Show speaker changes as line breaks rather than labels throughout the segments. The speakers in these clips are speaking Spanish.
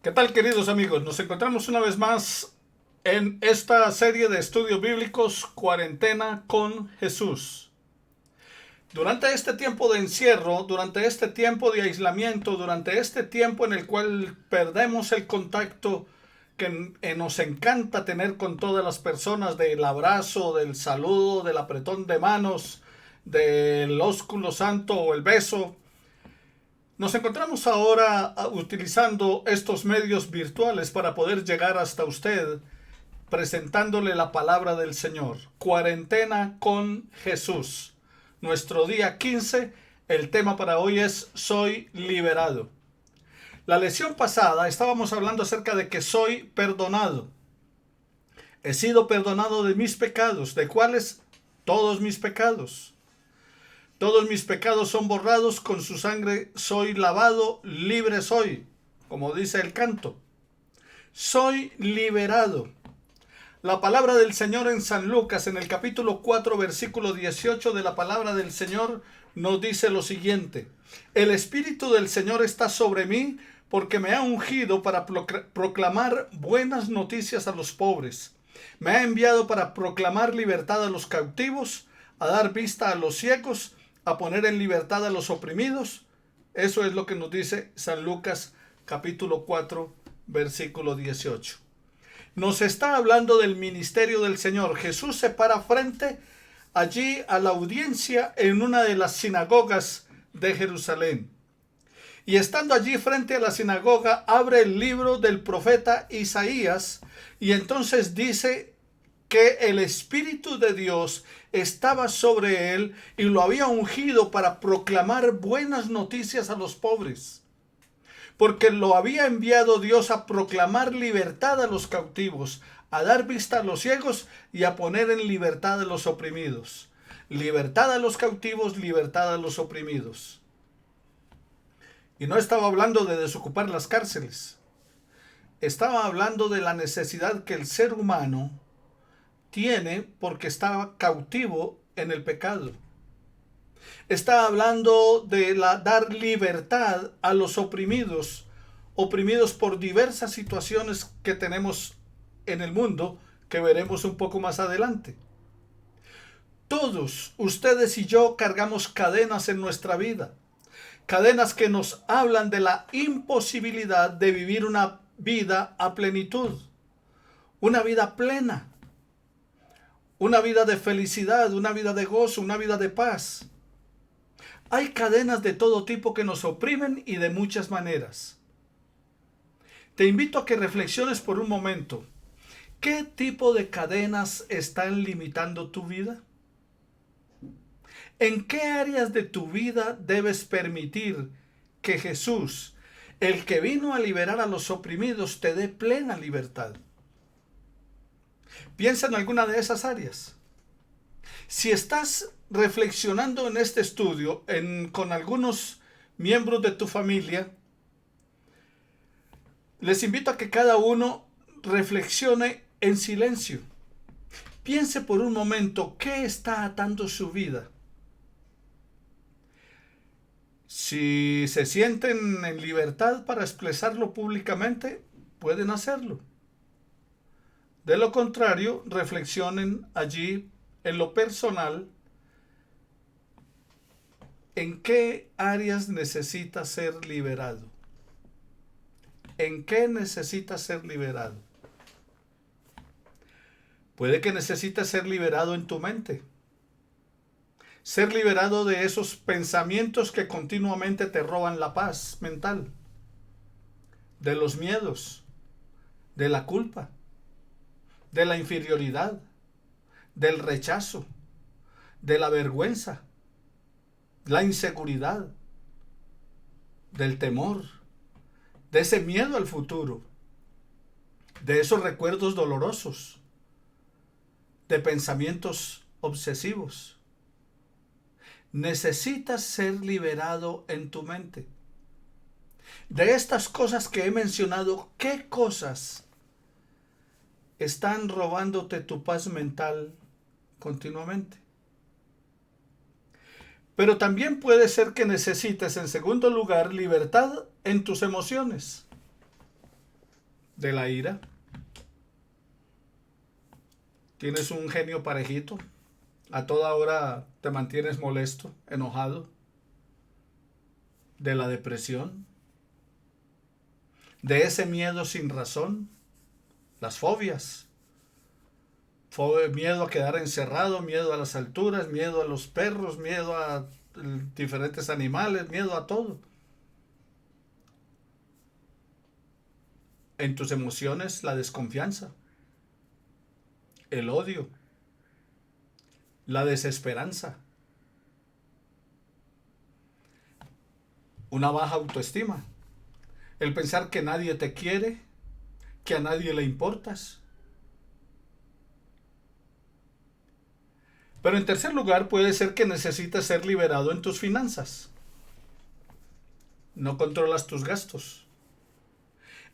¿Qué tal, queridos amigos? Nos encontramos una vez más en esta serie de estudios bíblicos Cuarentena con Jesús. Durante este tiempo de encierro, durante este tiempo de aislamiento, durante este tiempo en el cual perdemos el contacto que nos encanta tener con todas las personas, del abrazo, del saludo, del apretón de manos, del ósculo santo o el beso, nos encontramos ahora utilizando estos medios virtuales para poder llegar hasta usted presentándole la palabra del Señor. Cuarentena con Jesús. Nuestro día 15, el tema para hoy es Soy liberado. La lección pasada estábamos hablando acerca de que soy perdonado. He sido perdonado de mis pecados. ¿De cuáles? Todos mis pecados. Todos mis pecados son borrados, con su sangre soy lavado, libre soy, como dice el canto. Soy liberado. La palabra del Señor en San Lucas, en el capítulo 4, versículo 18 de la palabra del Señor, nos dice lo siguiente: el Espíritu del Señor está sobre mí, porque me ha ungido para proclamar buenas noticias a los pobres. Me ha enviado para proclamar libertad a los cautivos, a dar vista a los ciegos, a poner en libertad a los oprimidos. Eso es lo que nos dice San Lucas capítulo 4, versículo 18. Nos está hablando del ministerio del Señor. Jesús se para frente allí a la audiencia en una de las sinagogas de Jerusalén. Y estando allí frente a la sinagoga, abre el libro del profeta Isaías y entonces dice que el Espíritu de Dios estaba sobre él y lo había ungido para proclamar buenas noticias a los pobres, porque lo había enviado Dios a proclamar libertad a los cautivos, a dar vista a los ciegos y a poner en libertad a los oprimidos. Libertad a los cautivos, libertad a los oprimidos. Y no estaba hablando de desocupar las cárceles. Estaba hablando de la necesidad que el ser humano tiene porque estaba cautivo en el pecado. Está hablando de dar libertad a los oprimidos, oprimidos por diversas situaciones que tenemos en el mundo, que veremos un poco más adelante. Todos, ustedes y yo, cargamos cadenas en nuestra vida. Cadenas que nos hablan de la imposibilidad de vivir una vida a plenitud, una vida plena, una vida de felicidad, una vida de gozo, una vida de paz. Hay cadenas de todo tipo que nos oprimen y de muchas maneras. Te invito a que reflexiones por un momento. ¿Qué tipo de cadenas están limitando tu vida? ¿En qué áreas de tu vida debes permitir que Jesús, el que vino a liberar a los oprimidos, te dé plena libertad? Piensa en alguna de esas áreas. Si estás reflexionando en este estudio con algunos miembros de tu familia, les invito a que cada uno reflexione en silencio. Piense por un momento qué está atando su vida. Si se sienten en libertad para expresarlo públicamente, pueden hacerlo. De lo contrario, reflexionen allí en lo personal en qué áreas necesita ser liberado. ¿En qué necesita ser liberado? Puede que necesites ser liberado en tu mente. Ser liberado de esos pensamientos que continuamente te roban la paz mental. De los miedos, de la culpa, de la inferioridad, del rechazo, de la vergüenza, la inseguridad, del temor, de ese miedo al futuro, de esos recuerdos dolorosos, de pensamientos obsesivos. Necesitas ser liberado en tu mente. De estas cosas que he mencionado, ¿qué cosas están robándote tu paz mental continuamente? Pero también puede ser que necesites, en segundo lugar, libertad en tus emociones. de la ira. Tienes un genio parejito. A toda hora te mantienes molesto, enojado. De la depresión. De ese miedo sin razón. Las fobias. Miedo a quedar encerrado, miedo a las alturas, miedo a los perros, miedo a diferentes animales, miedo a todo. En tus emociones, la desconfianza, el odio, la desesperanza, una baja autoestima, el pensar que nadie te quiere, que a nadie le importas. Pero en tercer lugar, puede ser que necesites ser liberado en tus finanzas. No controlas tus gastos.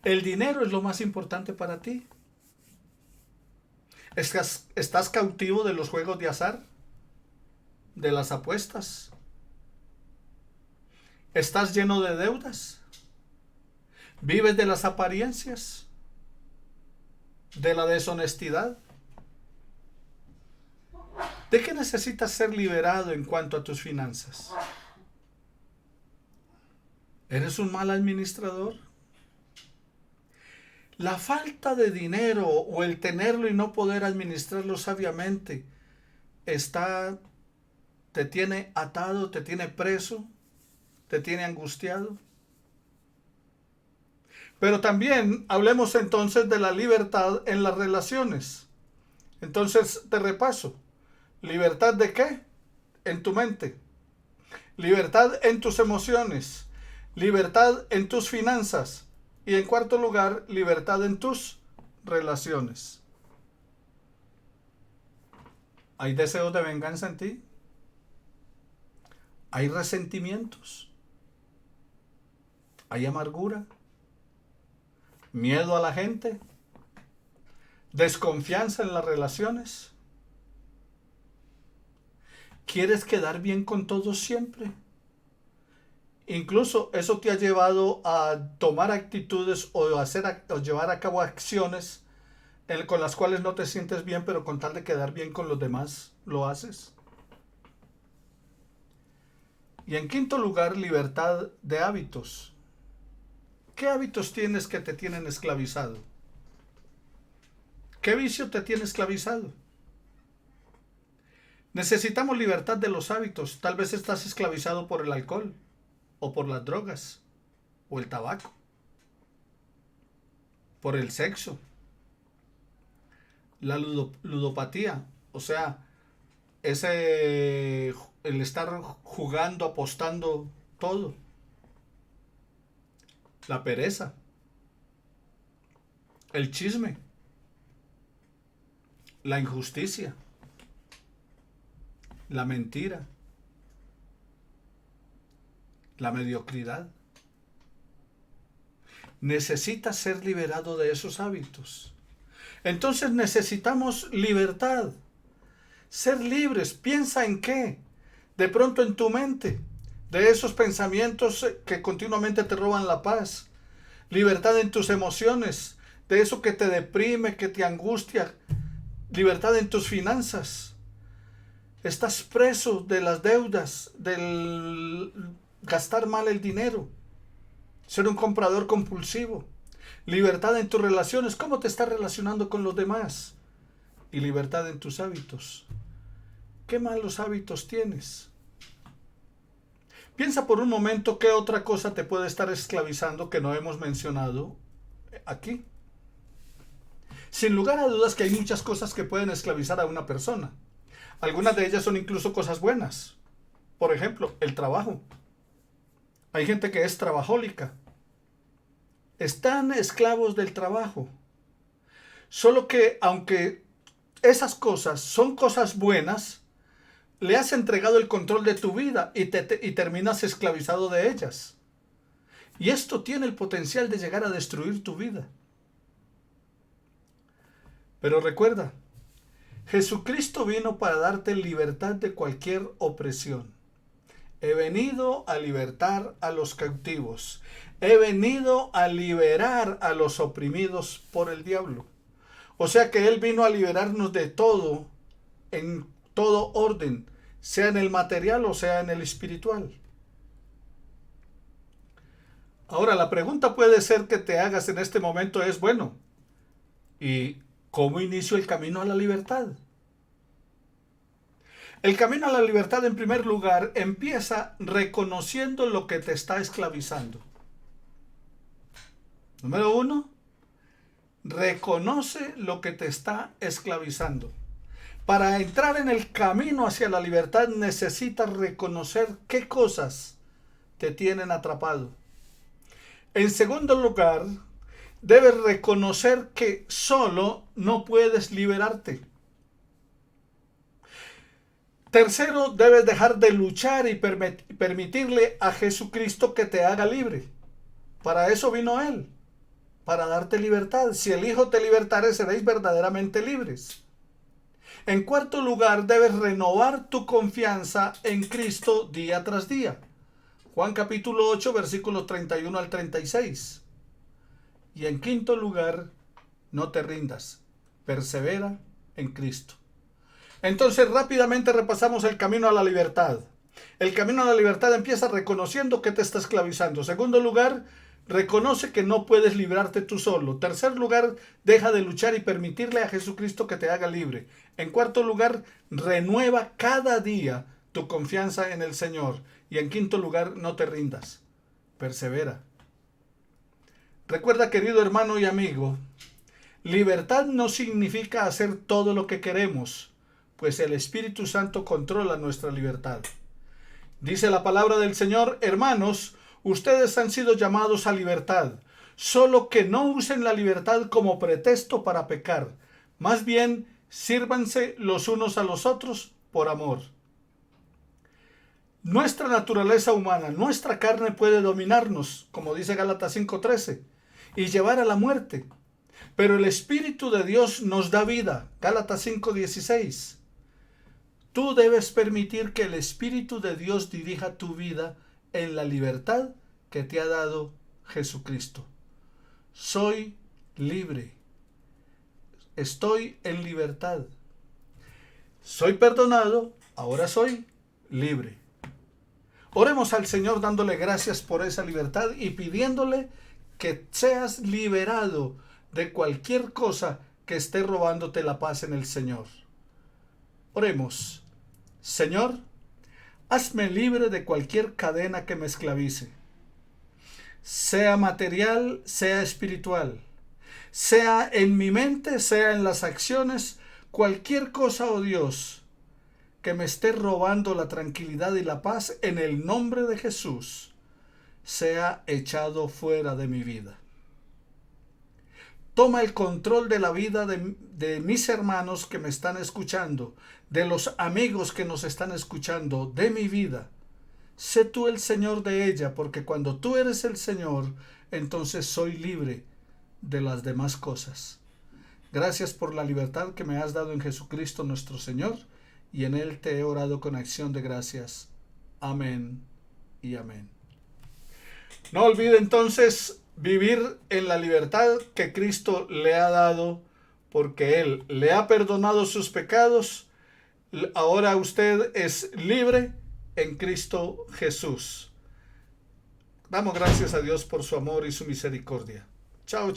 El dinero es lo más importante para ti. ¿Estás cautivo de los juegos de azar? ¿De las apuestas? ¿Estás lleno de deudas? ¿Vives de las apariencias? ¿De la deshonestidad? ¿De qué necesitas ser liberado en cuanto a tus finanzas? ¿Eres un mal administrador? La falta de dinero o el tenerlo y no poder administrarlo sabiamente te tiene atado, te tiene preso, te tiene angustiado. Pero también hablemos entonces de la libertad en las relaciones. Entonces te repaso. ¿Libertad de qué? En tu mente. Libertad en tus emociones. Libertad en tus finanzas. Y en cuarto lugar, libertad en tus relaciones. ¿Hay deseos de venganza en ti? ¿Hay resentimientos? ¿Hay amargura? ¿Miedo a la gente? ¿Desconfianza en las relaciones? ¿Quieres quedar bien con todos siempre? Incluso eso te ha llevado a tomar actitudes o llevar a cabo acciones con las cuales no te sientes bien, pero con tal de quedar bien con los demás, lo haces. Y en quinto lugar, libertad de hábitos. ¿Qué hábitos tienes que te tienen esclavizado? ¿Qué vicio te tiene esclavizado? Necesitamos libertad de los hábitos. Tal vez estás esclavizado por el alcohol, o por las drogas, o el tabaco, por el sexo, la ludopatía, o sea, el estar jugando, apostando todo, la pereza, el chisme, la injusticia, la mentira, la mediocridad. Necesitas ser liberado de esos hábitos. Entonces necesitamos libertad. Ser libres. ¿Piensa en qué? De pronto en tu mente. De esos pensamientos que continuamente te roban la paz. Libertad en tus emociones. De eso que te deprime, que te angustia. Libertad en tus finanzas. Estás preso de las deudas, del gastar mal el dinero, ser un comprador compulsivo. Libertad en tus relaciones, cómo te estás relacionando con los demás. Y libertad en tus hábitos. ¿Qué malos hábitos tienes? Piensa por un momento qué otra cosa te puede estar esclavizando que no hemos mencionado aquí. Sin lugar a dudas que hay muchas cosas que pueden esclavizar a una persona. Algunas de ellas son incluso cosas buenas. Por ejemplo, el trabajo. Hay gente que es trabajólica. Están esclavos del trabajo. Solo que aunque esas cosas son cosas buenas, le has entregado el control de tu vida y terminas esclavizado de ellas. Y esto tiene el potencial de llegar a destruir tu vida. Pero recuerda, Jesucristo vino para darte libertad de cualquier opresión. He venido a libertar a los cautivos. He venido a liberar a los oprimidos por el diablo. O sea que Él vino a liberarnos de todo, en todo orden, sea en el material o sea en el espiritual. Ahora, la pregunta puede ser que te hagas en este momento es, bueno, ¿y cómo inicio el camino a la libertad? El camino a la libertad, en primer lugar, empieza reconociendo lo que te está esclavizando. Número uno, reconoce lo que te está esclavizando. Para entrar en el camino hacia la libertad necesitas reconocer qué cosas te tienen atrapado. En segundo lugar, debes reconocer que solo no puedes liberarte. Tercero, debes dejar de luchar y permitirle a Jesucristo que te haga libre. Para eso vino Él, para darte libertad. Si el Hijo te libertare, seréis verdaderamente libres. En cuarto lugar, debes renovar tu confianza en Cristo día tras día. Juan capítulo 8, versículos 31 al 36. Y en quinto lugar, no te rindas, persevera en Cristo. Entonces rápidamente repasamos el camino a la libertad. El camino a la libertad empieza reconociendo que te está esclavizando. Segundo lugar, reconoce que no puedes librarte tú solo. Tercer lugar, deja de luchar y permitirle a Jesucristo que te haga libre. En cuarto lugar, renueva cada día tu confianza en el Señor. Y en quinto lugar, no te rindas, persevera. Recuerda, querido hermano y amigo, libertad no significa hacer todo lo que queremos, pues el Espíritu Santo controla nuestra libertad. Dice la palabra del Señor: hermanos, ustedes han sido llamados a libertad, solo que no usen la libertad como pretexto para pecar. Más bien, sírvanse los unos a los otros por amor. Nuestra naturaleza humana, nuestra carne puede dominarnos, como dice Gálatas 5:13, y llevar a la muerte. Pero el Espíritu de Dios nos da vida, Gálatas 5:16. Tú debes permitir que el Espíritu de Dios dirija tu vida en la libertad que te ha dado Jesucristo. Soy libre. Estoy en libertad. Soy perdonado, ahora soy libre. Oremos al Señor dándole gracias por esa libertad y pidiéndole que seas liberado de cualquier cosa que esté robándote la paz en el Señor. Oremos. Señor, hazme libre de cualquier cadena que me esclavice, sea material, sea espiritual, sea en mi mente, sea en las acciones, cualquier cosa, oh Dios, que me esté robando la tranquilidad y la paz, en el nombre de Jesús, sea echado fuera de mi vida. Toma el control de la vida de mis hermanos que me están escuchando, de los amigos que nos están escuchando, de mi vida. Sé tú el Señor de ella, porque cuando tú eres el Señor, entonces soy libre de las demás cosas. Gracias por la libertad que me has dado en Jesucristo nuestro Señor, y en Él te he orado con acción de gracias. Amén y amén. No olvide entonces vivir en la libertad que Cristo le ha dado, porque Él le ha perdonado sus pecados. Ahora usted es libre en Cristo Jesús. Damos gracias a Dios por su amor y su misericordia. Chao, chao.